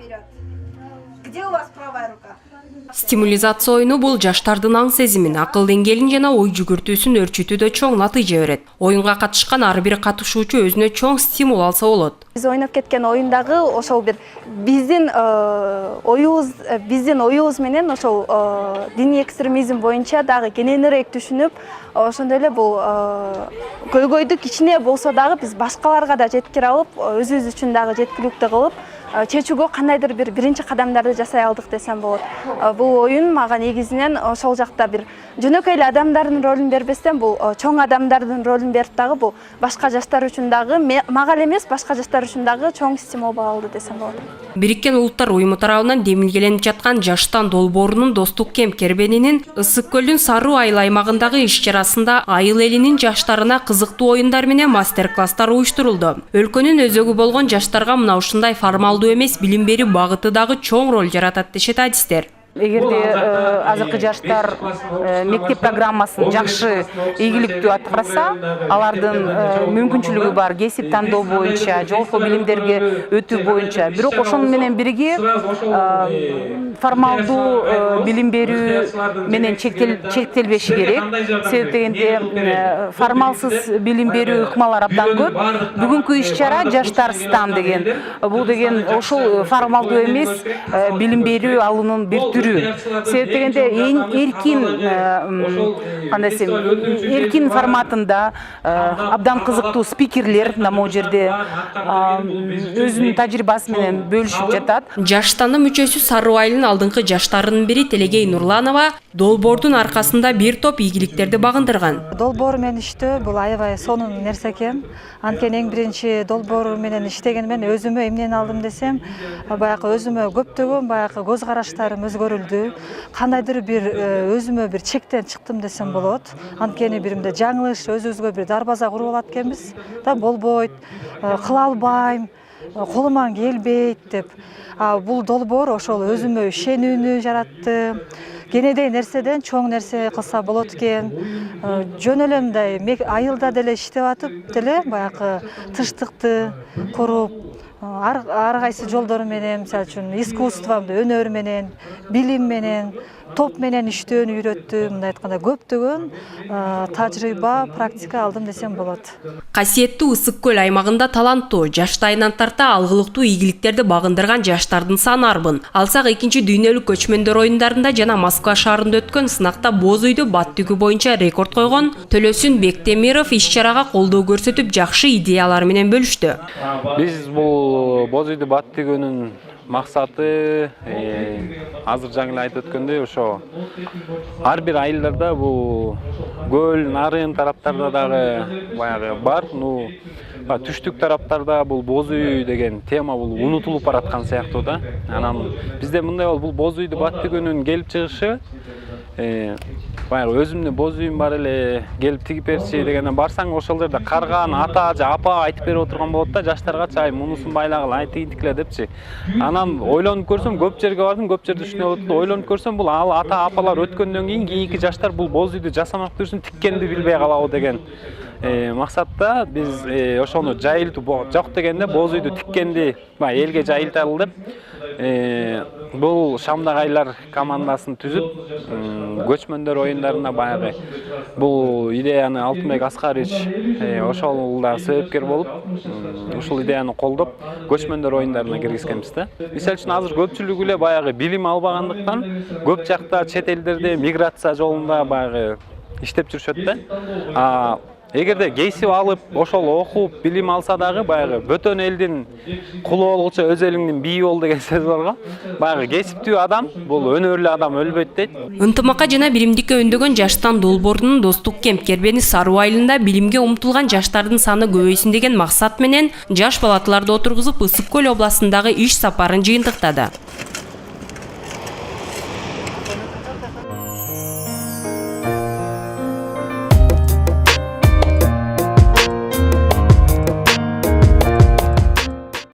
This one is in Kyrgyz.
берет. Где у вас правая рука? Стимулизация оюну бул жаштардын аң сезимин, акыл деңгээлин жана ой жүгүртүүсүн өрчүтүүдө чоң натыйжа берет. Оюнга катышкан ар бир катышуучу өзүнө чоң стимул алса болот. Биз ойноп кеткен оюндагы ошол бир биздин оюбуз менен ошол диний экстремизм боюнча дагы кененирээк түшүнүп, ошондой эле бул көйгөйдү кичине болсо дагы биз башкаларга да жеткире алып, өзүбүз үчүн дагы жеткиликтүү кылып, чечүүгө кандайдыр бир биринчи кадамдарды жасай алдык десем болот. Бул оюн мага негизинен ошол жакта бир жөнөкөй эле адамдардын ролун бербестен, бул чоң адамдардын ролун берип дагы бул башка жаштар үчүн дагы мага эле эмес, башка жаштар үчүн дагы чоң стимул болду десем болот. Бириккен Улуттар уюму тарабынан демилгеленип жаткан Жаштан долбоорунун Достук кемп кербенинин Ысык көлдүн Саруу айыл аймагындагы иш-чарасында айыл элинин жаштарына кызыктуу оюндар менен мастер-класстар уюштурулду. Өлкөнүн өзөгү болгон жаштарга мына ушундай формалдуу эмес билим берүү багыты дагы чоң роль жаратат дешет адистер. Эгерде азыркы жаштар мектеп программасын жакшы ийгиликтүү аткарса, алардын мүмкүнчүлүгү бар кесип тандоо боюнча, жогорку билимдерге өтүү боюнча. Бирок ошону менен бирге формалдуу билим берүү менен чектелбеши керек. Себеп дегенде формалсыз билим берүү ыкмалар абдан көп. Бүгүнкү иш-чара жаштар стан деген. Бул деген ошол формалдуу эмес билим берүү алуунун бир түрү. Себеп дегенде эркин форматында абдан кызыктуу спикерлер могу жерде өзүнүн тажрыйбасы менен бөлүшүп жатат. Жаштандын мүчөсү Саруу айылынын алдыңкы жаштарынын бири Телегей Нурланова долбоордун аркасында бир топ ийгиликтерди багындырган. Долбоор менен иштөө бул аябай сонун нерсе экен. Анткени эң биринчи долбоор менен иштеген мен өзүмө эмнени алдым десем, баягы өзүмө көптөгөн баягы көз караштарым өзгөрүлдү. Кандайдыр бир өзүмө бир чектен чыктым десем болот. Анткени биримде жаңылыш, өзүбүзгө бир дарбаза куруп алат экенбиз. Да болбойт, кыла албайм, колуман келбейт деп. Бул долбоор ошол өзүмө ишенүүнү жаратты. Кенедей нерседен чоң нерсе кылса болот экен. Жөн эле мындай айылда деле иштеп атып деле баягы тынчтыкты коруп, ар кайсы жолдору менен, мисалы үчүн искусствомду, өнөр менен, билим менен, топ менен иштөөнү үйрөттү. Мындай айтканда көптөгөн тажрыйба, практика алдым десем болот. Касиеттүү Ысык көл аймагында таланттуу, жаштайынан тарта алгылыктуу ийгиликтерди багындырган жаштардын саны арбын. Алсак экинчи дүйнөлүк көчмөндөр оюндарында жана Москва шаарында өткөн сынакта боз үйдү бат тигүү боюнча рекорд койгон Төлөсүн Бектемиров иш-чарага колдоо көрсөтүп жакшы идеялар менен бөлүштү. Биз бул боз үйдү бат тигүүнүн максаты азыр жаңы айтып өткөндөй ошо ар бир айылдарда бул көл, нарын тараптарда дагы баягы бар. Түштүк тараптарда бул боз үй деген тема бул унутулуп бараткан сыяктуу да. Анан бизде мындай бул боз үйдү бат тигүүнүн келип чыгышы баягы өзүмдүн боз үйүм бар эле, келип тигип берчи дегенден барсаң ошол жерде карган ата же апа айтып берип отурган болот да, жаштарга ай мунусун байлагыла, ай тигиндикиле депчи. Анан ойлонуп көрсөм, көп жерге бардым, көп жерде ушундай болот да, ойлонуп көрсөм бул ата апалар өткөндөн кийинки жаштар бул боз үйдү жасамак жүрсүн, тиккенди билбей калабы деген максатта биз ошону жайылтуу жок дегенде боз үйдү тиккенди элге жайылталы деп бул Шамдак айлар командасын түзүп көчмөндөр оюндарына баягы бул идеяны Алтынбек Аскарович ошол да себепкер болуп ушул идеяны колдоп көчмөндөр оюндарына киргизгенбиз да. Мисалы үчүн азыр көпчүлүгү эле баягы билим албагандыктан көп жакта чет элдерде миграция жолунда баягы иштеп жүрүшөт да. Эгерде кейсип алып, ошол окуп, билим алса дагы баягы бөтөн элдин кулу болгучу өз элиңдин бийи бол деген сөз бар го. Баягы кейсиптүү адам, бул өнөрлүү адам өлбөйт дейт. Ынтымакка жана биримдикке өндөгөн Жаштан долбоорунун Достук кемп кербени Саруу айылында билимге умтулган жаштардын саны көбөйсүн деген максат менен жаш палаталарды отургузуп Ысык көл областындагы иш сапарын жыйынтыктады.